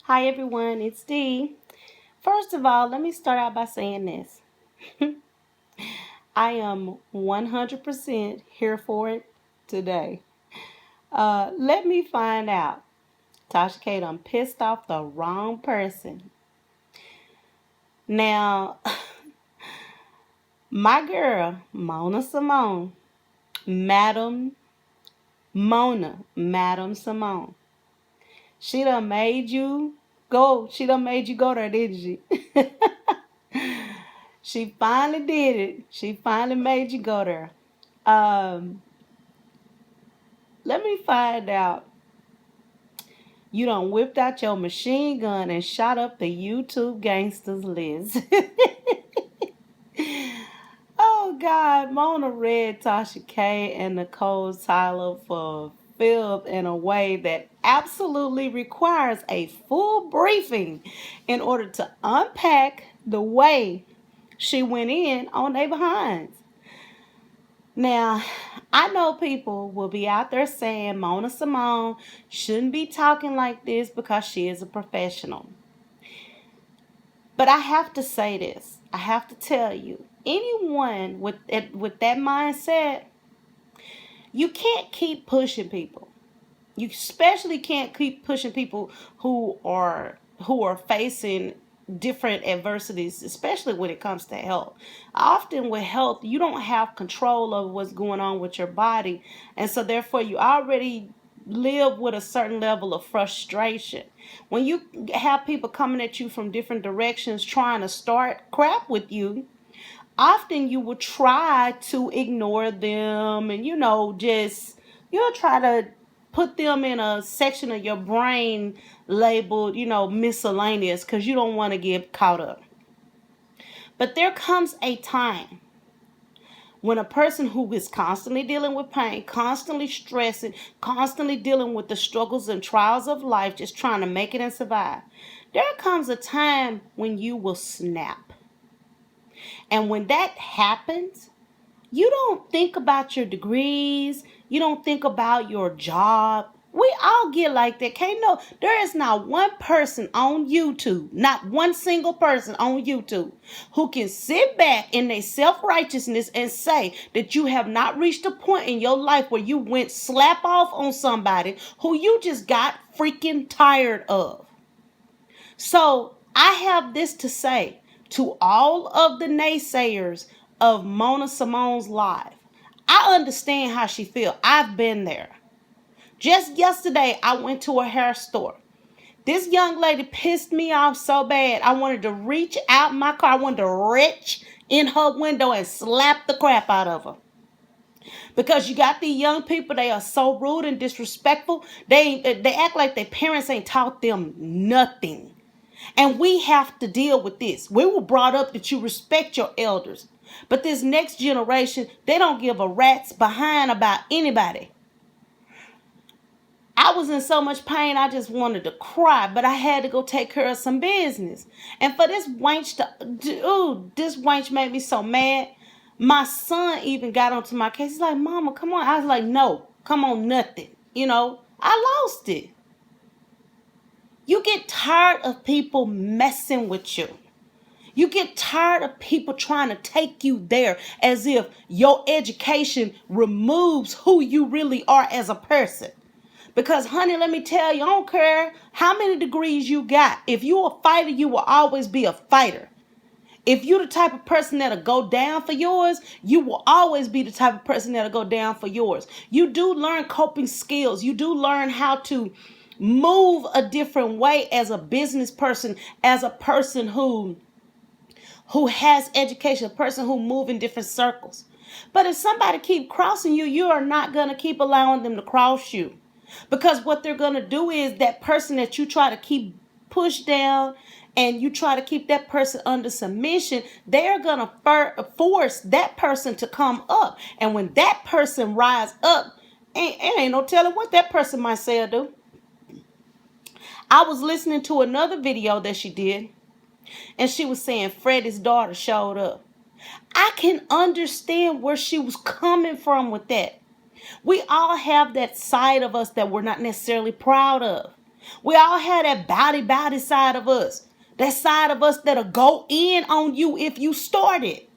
Hi everyone, it's Dee. First of all, let me start out by saying this. I am 100% here for it today. Let me find out. TashaK done pissed off the wrong person. Now, my girl, Mona Symone, Madam Symone. She done made you go there, didn't she? She finally did it. She finally made you go there. Um, Let me find out. You done whipped out your machine gun and shot up the YouTube gangsters list. Oh God, Mona read TashaK and Nicole's Tyler for filth in a way that absolutely requires a full briefing in order to unpack the way she went in on their behinds. Now, I know people will be out there saying Mona Symone shouldn't be talking like this because she is a professional. But I have to say this. I have to tell you, anyone with that mindset, you can't keep pushing people. You especially can't keep pushing people who are facing different adversities, especially when it comes to health. Often with health, you don't have control of what's going on with your body, and so therefore you already live with a certain level of frustration. When you have people coming at you from different directions trying to start crap with you, often you will try to ignore them and just you'll try to put them in a section of your brain labeled miscellaneous because you don't want to get caught up. But there comes a time when a person who is constantly dealing with pain, constantly stressing, constantly dealing with the struggles and trials of life, just trying to make it and survive, there comes a time when you will snap. And when that happens, you don't think about your degrees. You don't think about your job. We all get like that. Can't no, there is not one person on YouTube, not one single person on YouTube who can sit back in their self-righteousness and say that you have not reached a point in your life where you went slap off on somebody who you just got freaking tired of. So I have this to say to all of the naysayers of Mona Symone's life. I understand how she feels. I've been there. Just yesterday, I went to a hair store. This young lady pissed me off so bad. I wanted to reach out my car. I wanted to reach in her window and slap the crap out of her. Because you got these young people, they are so rude and disrespectful. They act like their parents ain't taught them nothing. And we have to deal with this. We were brought up that you respect your elders. But this next generation, they don't give a rat's behind about anybody. I was in so much pain, I just wanted to cry, but I had to go take care of some business. And for this wench this wench made me so mad. My son even got onto my case. He's like, Mama, come on. I was like, no, come on, nothing. I lost it. You get tired of people messing with you. You get tired of people trying to take you there as if your education removes who you really are as a person. Because, honey, let me tell you, I don't care how many degrees you got. If you're a fighter, you will always be a fighter. If you're the type of person that'll go down for yours, you will always be the type of person that'll go down for yours. You do learn coping skills. You do learn how to move a different way as a business person, as a person who has education, a person who moves in different circles. But if somebody keep crossing you, you are not going to keep allowing them to cross you. Because what they're going to do is that person that you try to keep pushed down and you try to keep that person under submission, they're going to force that person to come up. And when that person rise up, ain't no telling what that person might say or do. I was listening to another video that she did, and she was saying Freddie's daughter showed up. I can understand where she was coming from with that. We all have that side of us that we're not necessarily proud of. We all have that body side of us. That side of us that'll go in on you if you start it.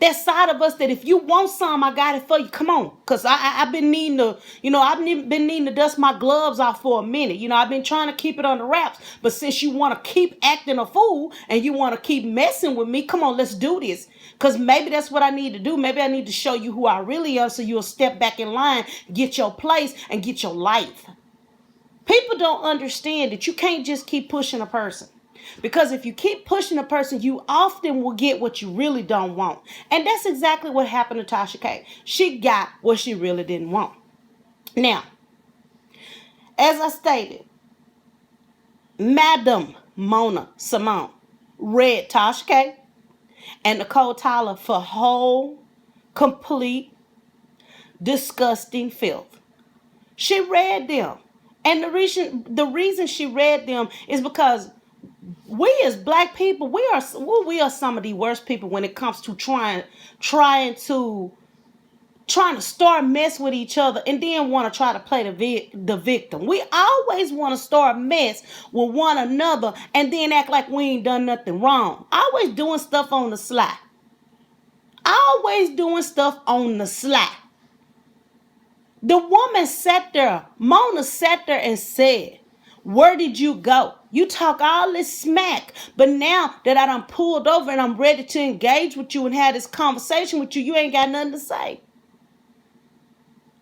That side of us that if you want some, I got it for you. Come on. Because I've been needing to, I've been needing to dust my gloves off for a minute. I've been trying to keep it under wraps. But since you want to keep acting a fool and you want to keep messing with me, come on, let's do this. Because maybe that's what I need to do. Maybe I need to show you who I really am so you'll step back in line, get your place, and get your life. People don't understand that you can't just keep pushing a person. Because if you keep pushing a person, you often will get what you really don't want. And that's exactly what happened to TashaK. She got what she really didn't want. Now, as I stated, Madam Mona Symone read TashaK and Nicole Tyler for whole, complete, disgusting filth. She read them. And the reason she read them is because we as black people, we are some of the worst people when it comes to trying to start mess with each other and then want to try to play the victim. We always want to start mess with one another and then act like we ain't done nothing wrong. Always doing stuff on the sly. Always doing stuff on the sly. The woman sat there, Mona sat there and said, where did you go? You talk all this smack, but now that I done pulled over and I'm ready to engage with you and have this conversation with you, you ain't got nothing to say.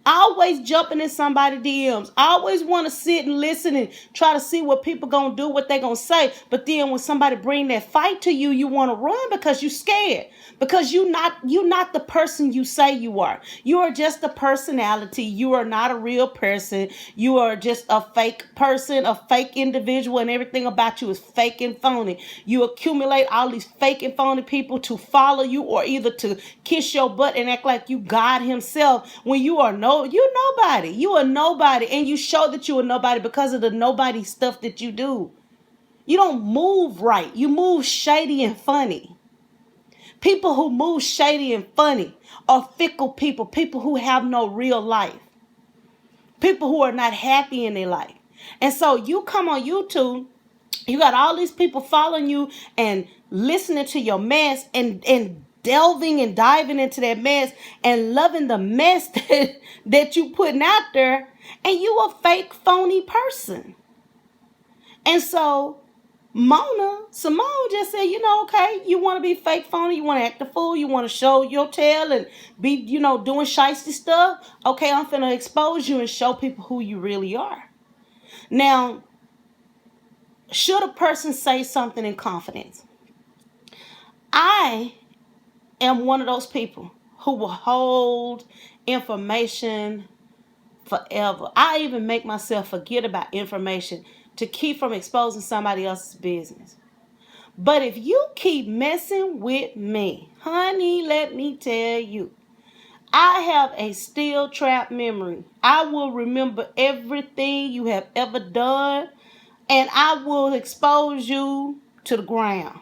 Always jumping in somebody's DMs. Always want to sit and listen and try to see what people gonna do, what they gonna say. But then when somebody bring that fight to you, you want to run because you scared. Because you're not the person you say you are. You are just a personality. You are not a real person. You are just a fake person, a fake individual, and everything about you is fake and phony. You accumulate all these fake and phony people to follow you or either to kiss your butt and act like you God himself when you are you're nobody. You are nobody, and you show that you are nobody because of the nobody stuff that you do. You don't move right. You move shady and funny. People who move shady and funny are fickle people. People who have no real life. People who are not happy in their life. And so you come on YouTube, you got all these people following you and listening to your mess and delving and diving into that mess and loving the mess that you putting out there, and you a fake phony person. And so Symone just said, okay, you want to be fake phony, you want to act a fool, you want to show your tail and be, doing shiesty stuff. Okay, I'm finna expose you and show people who you really are. Now, should a person say something in confidence? I am one of those people who will hold information forever. I even make myself forget about information to keep from exposing somebody else's business. But if you keep messing with me, honey, let me tell you, I have a steel trap memory. I will remember everything you have ever done, and I will expose you to the ground.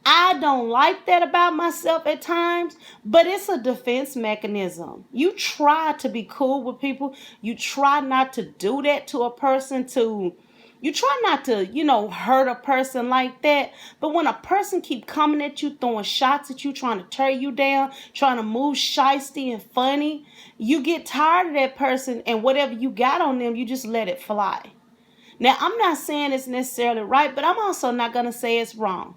I don't like that about myself at times, but it's a defense mechanism. You try to be cool with people. You try not to do that to a person you try not to, hurt a person like that. But when a person keep coming at you, throwing shots at you, trying to tear you down, trying to move shiesty and funny, you get tired of that person, and whatever you got on them, you just let it fly. Now, I'm not saying it's necessarily right, but I'm also not going to say it's wrong.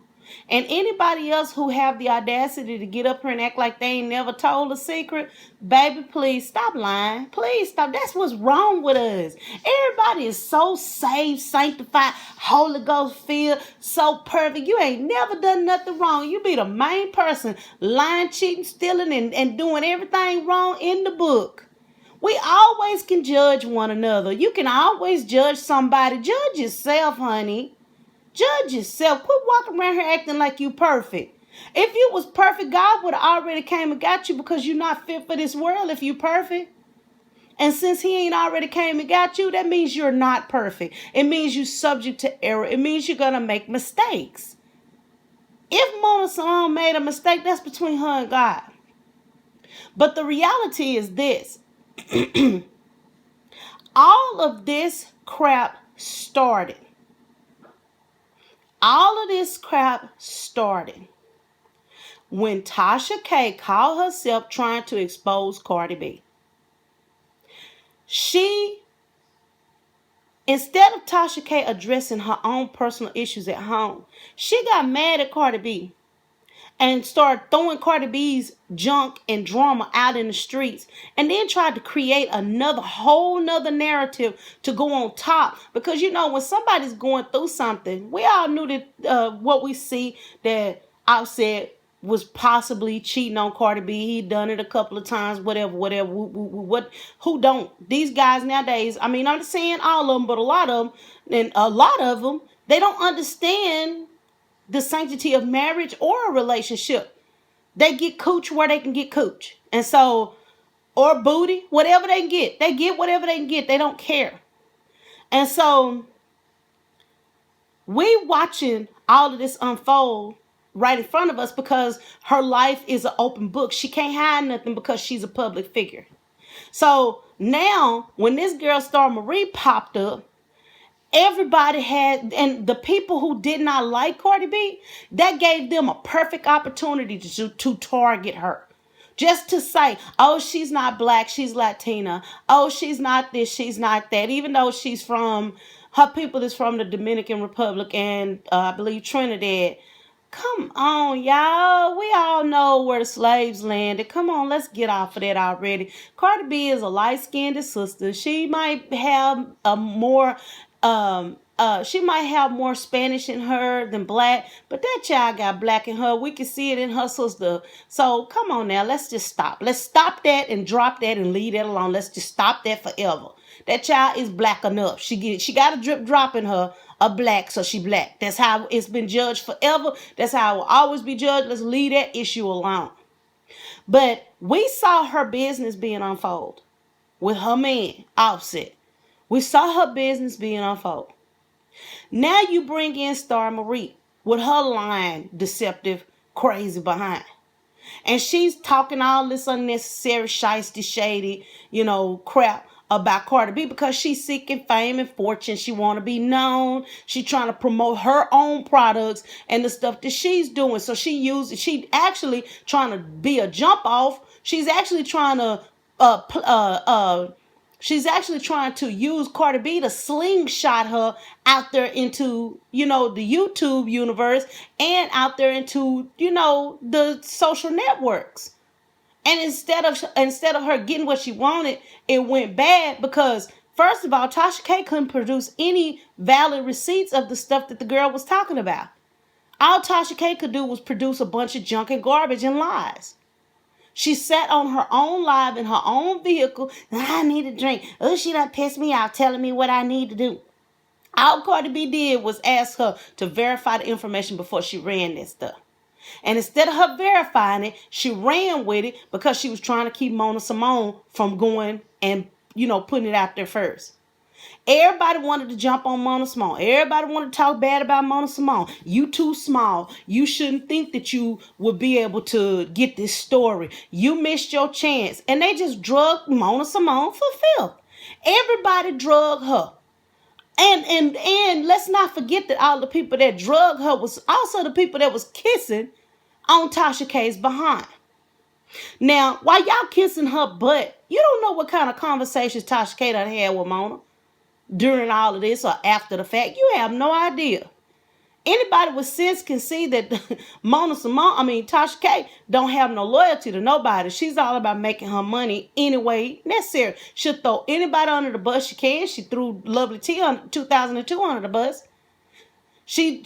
And anybody else who have the audacity to get up here and act like they ain't never told a secret, baby, please stop lying. Please stop. That's what's wrong with us. Everybody is so saved, sanctified, Holy Ghost filled, so perfect. You ain't never done nothing wrong. You be the main person lying, cheating, stealing, and doing everything wrong in the book. We always can judge one another. You can always judge somebody. Judge yourself, honey. Judge yourself. Quit walking around here acting like you perfect. If you was perfect, God would have already came and got you because you're not fit for this world if you perfect. And since he ain't already came and got you, that means you're not perfect. It means you're subject to error. It means you're going to make mistakes. If Mona Symone made a mistake, that's between her and God. But the reality is this. All of this crap started. All of this crap started when TashaK called herself trying to expose Cardi B. Instead of TashaK addressing her own personal issues at home, she got mad at Cardi B and started throwing Cardi B's junk and drama out in the streets, and then tried to create whole nother narrative to go on top. Because when somebody's going through something, we all knew that what we see that Offset was possibly cheating on Cardi B. He'd done it a couple of times, whatever. Who don't? These guys nowadays, I'm not saying all of them, but a lot of them, they don't understand the sanctity of marriage or a relationship. They get cooch where they can get cooch. And so, or booty, whatever they can get. They get whatever they can get. They don't care. And so, we watching all of this unfold right in front of us because her life is an open book. She can't hide nothing because she's a public figure. So, now, when this girl Star Marie popped up, everybody had, and the people who did not like Cardi B, that gave them a perfect opportunity to target her. Just to say, oh, she's not black, she's Latina. Oh, she's not this, she's not that. Even though her people is from the Dominican Republic and I believe Trinidad. Come on, y'all. We all know where the slaves landed. Come on, let's get off of that already. Cardi B is a light-skinned sister. She might have she might have more Spanish in her than black, but that child got black in her. We can see it in her sister. So come on now, let's just stop. Let's stop that and drop that and leave that alone. Let's just stop that forever. That child is black enough. She got a drip drop in her of black, so she black. That's how it's been judged forever. That's how it will always be judged. Let's leave that issue alone. But we saw her business being unfold with her man, Offset. We saw her business being unfold. Now you bring in Star Marie with her lying, deceptive, crazy behind. And she's talking all this unnecessary, shiesty, shady, crap about Cardi B because she's seeking fame and fortune. She want to be known. She's trying to promote her own products and the stuff that she's doing. So she actually trying to be a jump off. She's actually trying to use Cardi B to slingshot her out there into, the YouTube universe and out there into, the social networks. And instead of her getting what she wanted, it went bad because, first of all, TashaK couldn't produce any valid receipts of the stuff that the girl was talking about. All TashaK could do was produce a bunch of junk and garbage and lies. She sat on her own live in her own vehicle. I need a drink. Oh, she done pissed me off telling me what I need to do. All Cardi B did was ask her to verify the information before she ran that stuff. And instead of her verifying it, she ran with it because she was trying to keep Symone from going and, putting it out there first. Everybody wanted to jump on Symone. Everybody wanted to talk bad about Symone. You too small. You shouldn't think that you would be able to get this story. You missed your chance. And they just drugged Symone for filth. Everybody drugged her. And let's not forget that all the people that drugged her was also the people that was kissing on TashaK's behind. Now, while y'all kissing her butt, you don't know what kind of conversations TashaK done had with Mona during all of this or after the fact. You have no idea. Anybody with sense can see that TashaK don't have no loyalty to nobody. She's all about making her money anyway necessary. She'll throw anybody under the bus she can. She threw Lovely T on 2002 under the bus. She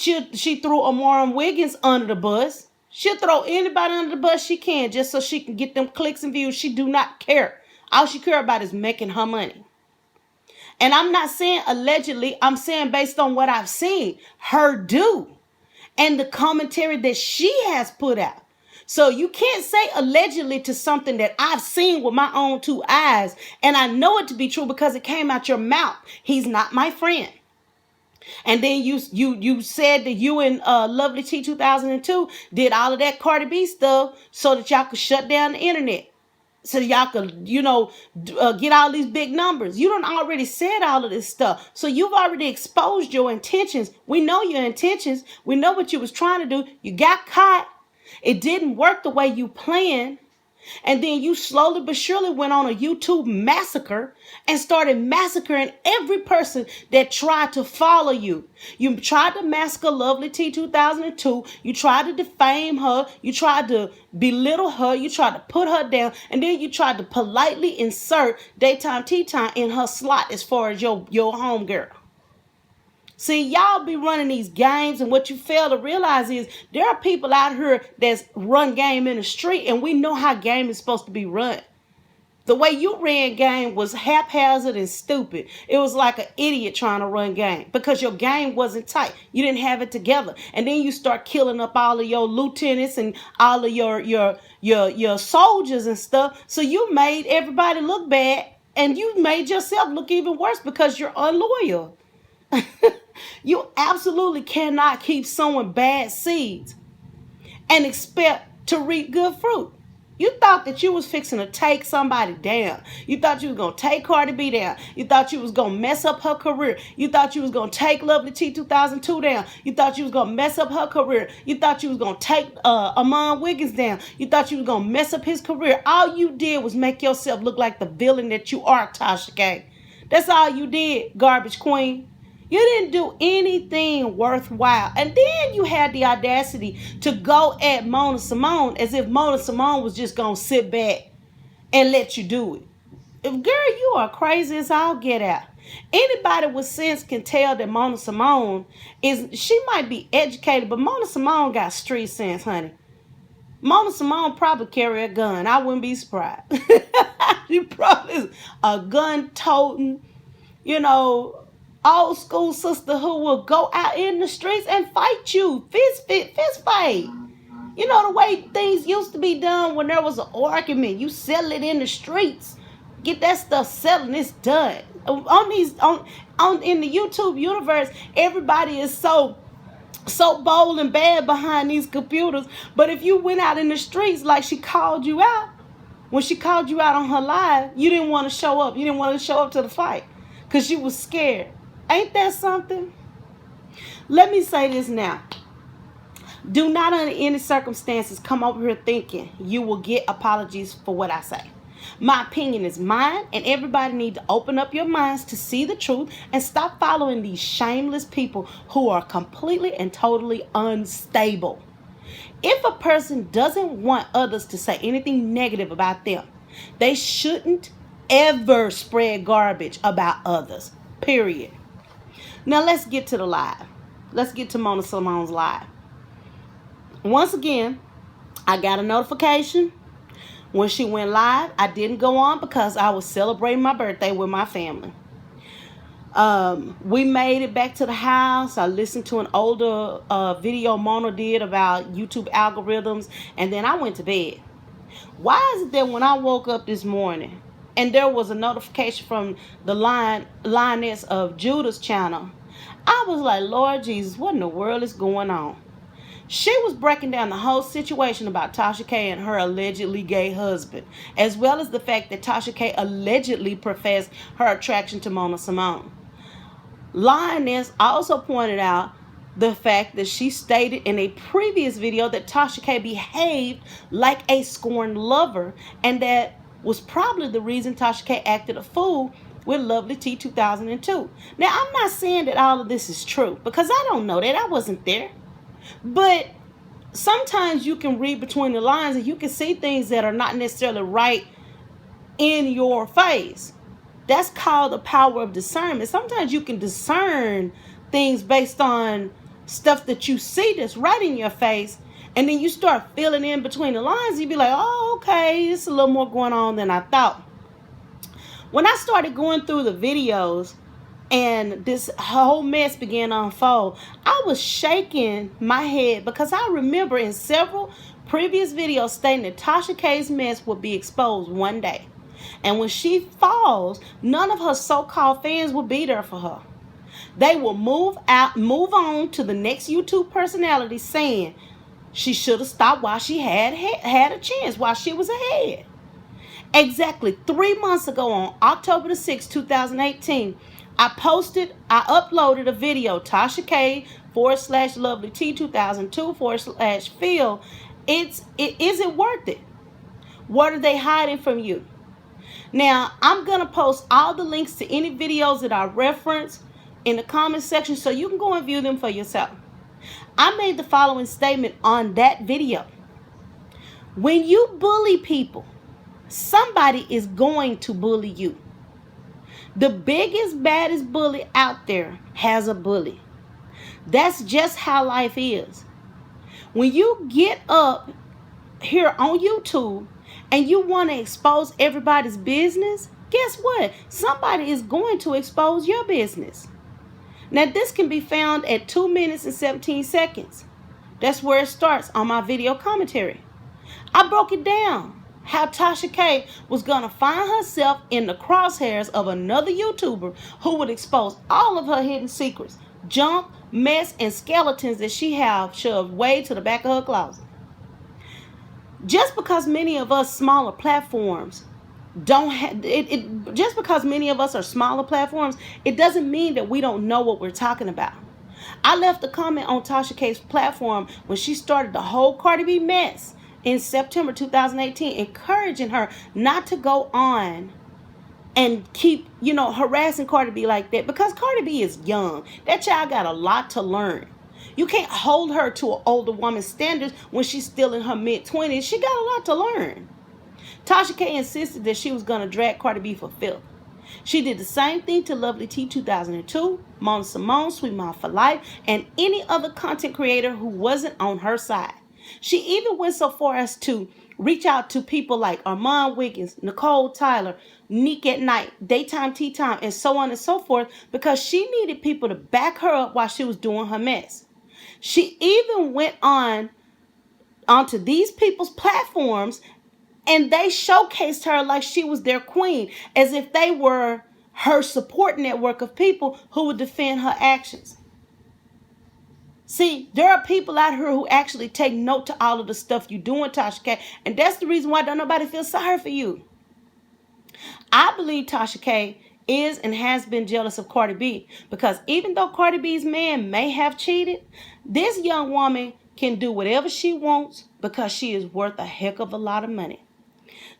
threw Amara Wiggins under the bus. She'll throw anybody under the bus she can just so she can get them clicks and views. She do not care. All she care about is making her money. And I'm not saying allegedly, I'm saying based on what I've seen her do and the commentary that she has put out. So you can't say allegedly to something that I've seen with my own two eyes. And I know it to be true because it came out your mouth. He's not my friend. And then you said that you and Lovely T 2002 did all of that Cardi B stuff so that y'all could shut down the internet. so y'all could, get all these big numbers. You done already said all of this stuff. So you've already exposed your intentions. We know your intentions. We know what you was trying to do. You got caught. It didn't work the way you planned. And then you slowly but surely went on a YouTube massacre and started massacring every person that tried to follow you. You tried to massacre Lovely T 2002. You tried to defame her. You tried to belittle her. You tried to put her down. And then you tried to politely insert Daytime Tea Time in her slot as far as your homegirl. See, y'all be running these games, and what you fail to realize is there are people out here that's run game in the street, and we know how game is supposed to be run. The way you ran game was haphazard and stupid. It was like an idiot trying to run game because your game wasn't tight. You didn't have it together. And then you start killing up all of your lieutenants and all of your soldiers and stuff. So you made everybody look bad, and you made yourself look even worse because you're unloyal. You absolutely cannot keep sowing bad seeds and expect to reap good fruit. You thought that you was fixing to take somebody down. You thought you was going to take Cardi B down. You thought you was going to mess up her career. You thought you was going to take Lovely T 2002 down. You thought you was going to mess up her career. You thought you was going to take Amon Wiggins down. You thought you was going to mess up his career. All you did was make yourself look like the villain that you are, TashaK. That's all you did, garbage queen. You didn't do anything worthwhile. And then you had the audacity to go at Mona Symone as if Mona Symone was just going to sit back and let you do it. Girl, you are crazy as I'll get out. Anybody with sense can tell that Mona Symone she might be educated, but Mona Symone got street sense, honey. Mona Symone probably carry a gun. I wouldn't be surprised. She probably is a gun-toting, old school sister who will go out in the streets and fight you. Fist fight. You know the way things used to be done when there was an argument. You settle it in the streets. Get that stuff settled and it's done. In the YouTube universe, everybody is so bold and bad behind these computers. But if you went out in the streets like she called you out, when she called you out on her live, you didn't want to show up. You didn't want to show up to the fight because you was scared. Ain't that something? Let me say this now. Do not under any circumstances come over here thinking you will get apologies for what I say. My opinion is mine, and everybody needs to open up your minds to see the truth and stop following these shameless people who are completely and totally unstable. If a person doesn't want others to say anything negative about them, they shouldn't ever spread garbage about others. Period. Now let's get to the live. Let's get to Mona Symone's live. Once again, I got a notification when she went live. I didn't go on because I was celebrating my birthday with my family. We made it back to the house. I listened to an older video Mona did about YouTube algorithms, and then I went to bed. Why is it that when I woke up this morning and there was a notification from the lioness of Judah's channel, I was like, Lord Jesus, what in the world is going on? She was breaking down the whole situation about TashaK and her allegedly gay husband, as well as the fact that TashaK allegedly professed her attraction to Mona Symone. Lioness also pointed out the fact that she stated in a previous video that TashaK behaved like a scorned lover, and that was probably the reason TashaK acted a fool with Lovely T 2002. Now, I'm not saying that all of this is true because I don't know that. I wasn't there. But sometimes you can read between the lines and you can see things that are not necessarily right in your face. That's called the power of discernment. Sometimes you can discern things based on stuff that you see that's right in your face, and then you start filling in between the lines. You be like, oh, okay, it's a little more going on than I thought. When I started going through the videos and this whole mess began to unfold, I was shaking my head because I remember in several previous videos stating that TashaK's mess would be exposed one day. And when she falls, none of her so-called fans will be there for her. They will move on to the next YouTube personality saying she should have stopped while she had a chance, while she was ahead. Exactly 3 months ago on October the 6th, 2018, I uploaded a video, TashaK / Lovely T 2002 / Phil. Is it worth it? What are they hiding from you? Now, I'm going to post all the links to any videos that I reference in the comment section so you can go and view them for yourself. I made the following statement on that video. When you bully people, somebody is going to bully you. The biggest, baddest bully out there has a bully. That's just how life is. When you get up here on YouTube and you want to expose everybody's business, guess what? Somebody is going to expose your business. Now, this can be found at 2 minutes and 17 seconds. That's where it starts on my video commentary. I broke it down how TashaK was going to find herself in the crosshairs of another YouTuber who would expose all of her hidden secrets, junk, mess, and skeletons that she have shoved way to the back of her closet. Just because many of us smaller platforms don't have it, just because many of us are smaller platforms, it doesn't mean that we don't know what we're talking about. I left a comment on TashaK's platform when she started the whole Cardi B mess in September 2018, encouraging her not to go on and keep, harassing Cardi B like that, because Cardi B is young. That child got a lot to learn. You can't hold her to an older woman's standards when she's still in her mid-20s. She got a lot to learn. TashaK insisted that she was going to drag Cardi B for filth. She did the same thing to Lovely T 2002, Mona Symone, Sweet Mom for Life, and any other content creator who wasn't on her side. She even went so far as to reach out to people like Armand Wiggins, Nicole Tyler, Nick at Night, Daytime Tea Time, and so on and so forth, because she needed people to back her up while she was doing her mess. She even went onto these people's platforms, and they showcased her like she was their queen, as if they were her support network of people who would defend her actions. See, there are people out here who actually take note to all of the stuff you doing, TashaK, and that's the reason why don't nobody feel sorry for you. I believe TashaK is and has been jealous of Cardi B, because even though Cardi B's man may have cheated, this young woman can do whatever she wants because she is worth a heck of a lot of money.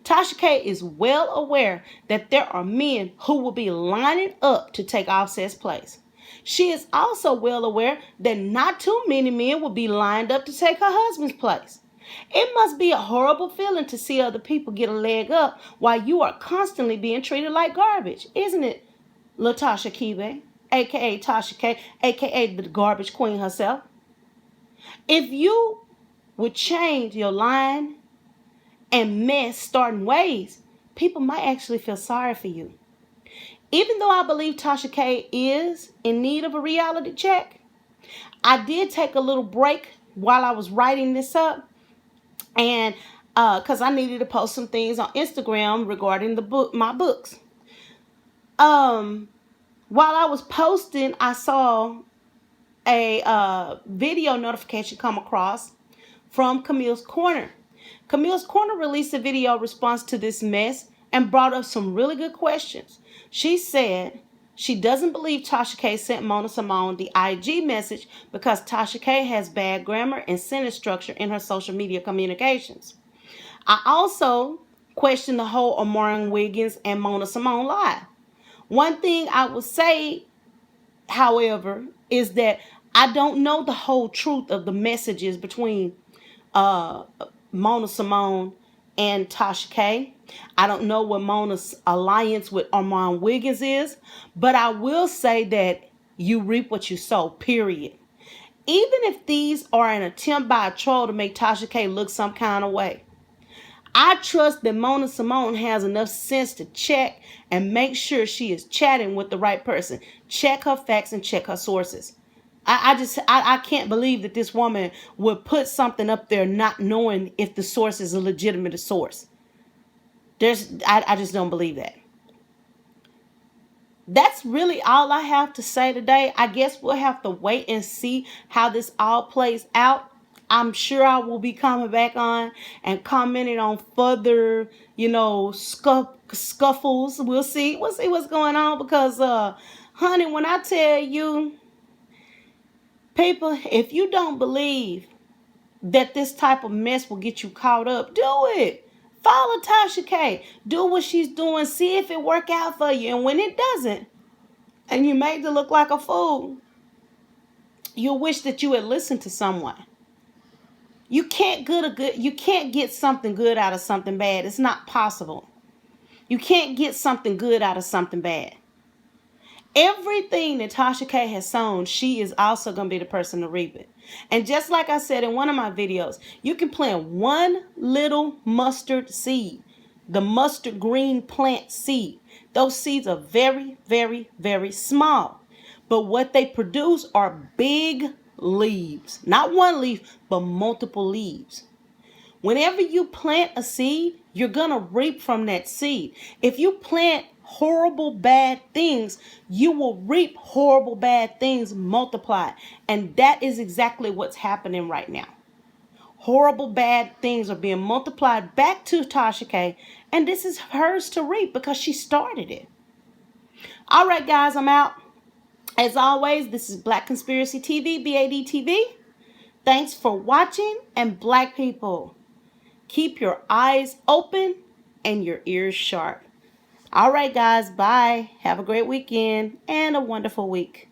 TashaK is well aware that there are men who will be lining up to take Offset's place. She is also well aware that not too many men will be lined up to take her husband's place. It must be a horrible feeling to see other people get a leg up while you are constantly being treated like garbage, isn't it, LaTasha Kibe, aka TashaK, aka the garbage queen herself? If you would change your line and mess starting ways, people might actually feel sorry for you. Even though I believe TashaK is in need of a reality check, I did take a little break while I was writing this up, and because I needed to post some things on Instagram regarding my books. While I was posting, I saw a video notification come across from Camille's Corner. Camille's Corner released a video response to this mess and brought up some really good questions. She said she doesn't believe TashaK sent Mona Symone the IG message because TashaK has bad grammar and sentence structure in her social media communications. I also question the whole Armand Wiggins and Mona Symone lie. One thing I would say, however, is that I don't know the whole truth of the messages between Mona Symone and TashaK. I don't know what Mona's alliance with Armand Wiggins is, but I will say that you reap what you sow, period. Even if these are an attempt by a troll to make TashaK look some kind of way, I trust that Mona Symone has enough sense to check and make sure she is chatting with the right person. Check her facts and check her sources. I can't believe that this woman would put something up there not knowing if the source is a legitimate source. I just don't believe that. That's really all I have to say today. I guess we'll have to wait and see how this all plays out. I'm sure I will be coming back on and commenting on further, scuffles. We'll see. We'll see what's going on because, honey, when I tell you, people, if you don't believe that this type of mess will get you caught up, do it. Follow TashaK. Do what she's doing. See if it work out for you. And when it doesn't, and you made to look like a fool, you'll wish that you had listened to someone. You can't get something good out of something bad. It's not possible. You can't get something good out of something bad. Everything that TashaK has sown, she is also going to be the person to reap it. And just like I said in one of my videos, you can plant one little mustard seed, the mustard green plant seed. Those seeds are very, very, very small. But what they produce are big leaves. Not one leaf, but multiple leaves. Whenever you plant a seed, you're going to reap from that seed. If you plant horrible, bad things, you will reap horrible, bad things multiplied. And that is exactly what's happening right now. Horrible, bad things are being multiplied back to TashaK, and this is hers to reap because she started it. All right, guys, I'm out. As always, this is Black Conspiracy TV, BADTV. Thanks for watching, and Black people, keep your eyes open and your ears sharp. All right, guys, bye. Have a great weekend and a wonderful week.